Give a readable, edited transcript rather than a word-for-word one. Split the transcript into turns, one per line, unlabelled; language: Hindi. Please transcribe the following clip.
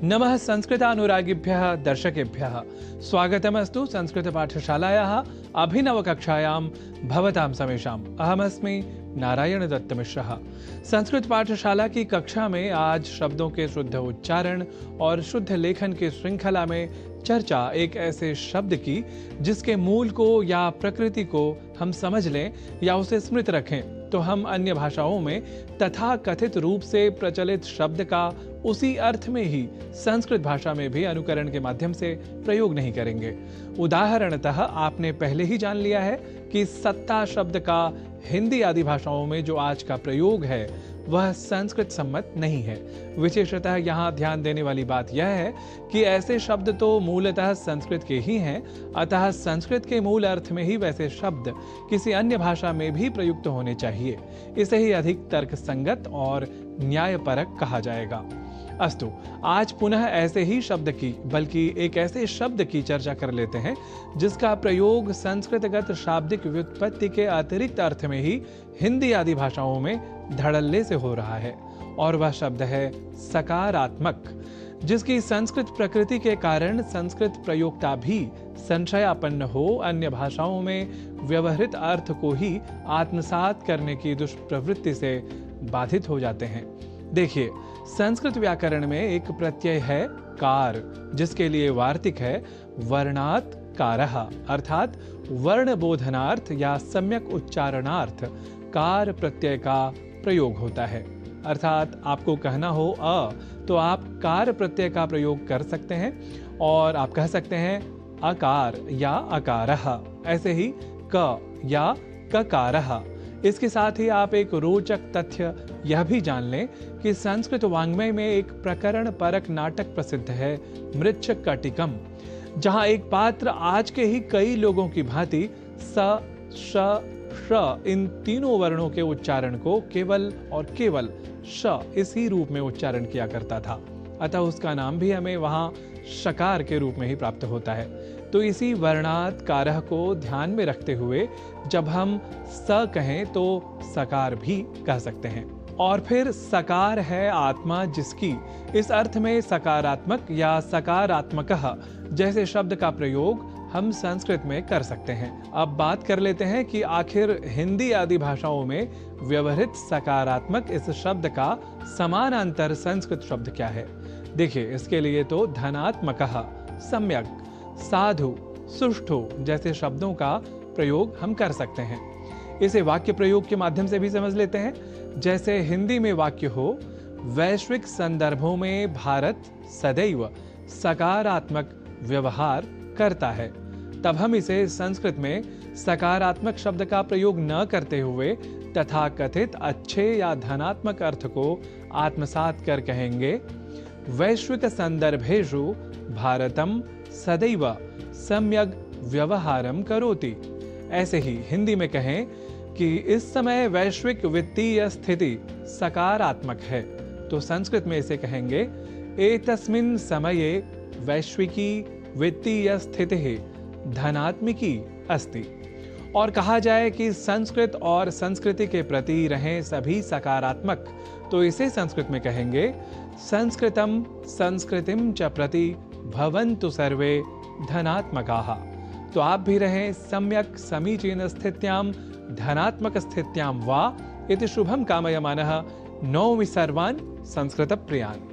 नमः संस्कृतानुरागिभ्यः दर्शकेभ्यः स्वागतमस्तु संस्कृतपाठशालायाः अभिनवकक्षायां भवतां समेषाम्। अहमस्मि नारायण दत्तमिश्रः। संस्कृत पाठशाला की कक्षा में आज शब्दों के शुद्ध उच्चारण और शुद्ध लेखन की श्रृंखला में चर्चा एक ऐसे शब्द की जिसके मूल को या प्रकृति को हम समझ लें या उसे स्मृत रखें तो हम अन्य भाषाओं में तथा कथित रूप से प्रचलित शब्द का उसी अर्थ में ही संस्कृत भाषा में भी अनुकरण के माध्यम से प्रयोग नहीं करेंगे। उदाहरणतः आपने पहले ही जान लिया है कि सत्ता शब्द का हिंदी आदि भाषाओं में जो आज का प्रयोग है वह संस्कृत सम्मत नहीं है। विशेषतः यहाँ ध्यान देने वाली बात यह है कि ऐसे शब्द तो मूलतः संस्कृत के ही हैं, अतः संस्कृत के मूल अर्थ में ही वैसे शब्द किसी अन्य भाषा में भी प्रयुक्त होने चाहिए। इसे ही अधिक तर्कसंगत और न्यायपरक कहा जाएगा। अस्तु, आज पुनः ऐसे ही शब्द की बल्कि एक ऐसे शब्द की चर्चा कर लेते हैं जिसका प्रयोग संस्कृतगत शाब्दिक व्युत्पत्ति के अतिरिक्त अर्थ में ही हिंदी आदि भाषाओं में धड़ल्ले से हो रहा है, और वह शब्द है सकारात्मक, जिसकी संस्कृत प्रकृति के कारण संस्कृत प्रयोक्ता भी संशयापन्न हो अन्य भाषाओं में व्यवहृत अर्थ को ही आत्मसात करने की दुष्प्रवृत्ति से बाधित हो जाते हैं। देखिए, संस्कृत व्याकरण में एक प्रत्यय है कार, जिसके लिए वार्तिक है वर्णात् कारः, अर्थात वर्ण बोधनार्थ या सम्यक उच्चारणार्थ कार प्रत्यय का प्रयोग होता है। अर्थात आपको कहना हो अ तो आप कार प्रत्यय का प्रयोग कर सकते हैं और आप कह सकते हैं अकार या अकारः, ऐसे ही क या ककारः। इसके साथ ही आप एक रोचक तथ्य यह भी जान लें कि संस्कृत वाङ्मय में एक प्रकरण परक नाटक प्रसिद्ध है मृच्छकटिकम, जहां एक पात्र आज के ही कई लोगों की भांति स श श इन तीनों वर्णों के उच्चारण को केवल और केवल श इसी रूप में उच्चारण किया करता था, अतः उसका नाम भी हमें वहां शकार के रूप में ही प्राप्त होता है। तो इसी वर्णात् कारः को ध्यान में रखते हुए जब हम स कहें तो सकार भी कह सकते हैं। और फिर सकार है आत्मा जिसकी, इस अर्थ में सकारात्मक या सकारात्मकः जैसे शब्द का प्रयोग हम संस्कृत में कर सकते हैं। अब बात कर लेते हैं कि आखिर हिंदी आदि भाषाओं में व्यवहृत सकारात्मक इस शब्द का समानांतर संस्कृत शब्द क्या है। देखिए, इसके लिए तो धनात्मकः, सम्यक, साधु, सुष्ठु जैसे शब्दों का प्रयोग हम कर सकते हैं। इसे वाक्य प्रयोग के माध्यम से भी समझ लेते हैं। जैसे हिंदी में वाक्य हो, वैश्विक संदर्भों में भारत सदैव सकारात्मक व्यवहार करता है, तब हम इसे संस्कृत में सकारात्मक शब्द का प्रयोग न करते हुए तथाकथित अच्छे या धनात्मक अर्थ को आत्मसात कर कहेंगे वैश्विक संदर्भेषु भारतम सदैव सम्यक व्यवहारम करोति। ऐसे ही हिंदी में कहें कि इस समय वैश्विक वित्तीय स्थिति सकारात्मक है, तो संस्कृत में इसे कहेंगे एतस्मिन् समये वैश्विकी वित्तीय स्थितिः धनात्मिकी अस्ति। और कहा जाए कि संस्कृत और संस्कृति के प्रति रहें सभी सकारात्मक, तो इसे संस्कृत में कहेंगे संस्कृतम संस्कृतिम च प्रति भवन्तु सर्वे धनात्मकाः। तो आप भी रहें सम्यक समीचीन स्थित्यां धनात्मक स्थित्यां वा इति शुभम कामयमानः। नौमि सर्वान् संस्कृत प्रियान्।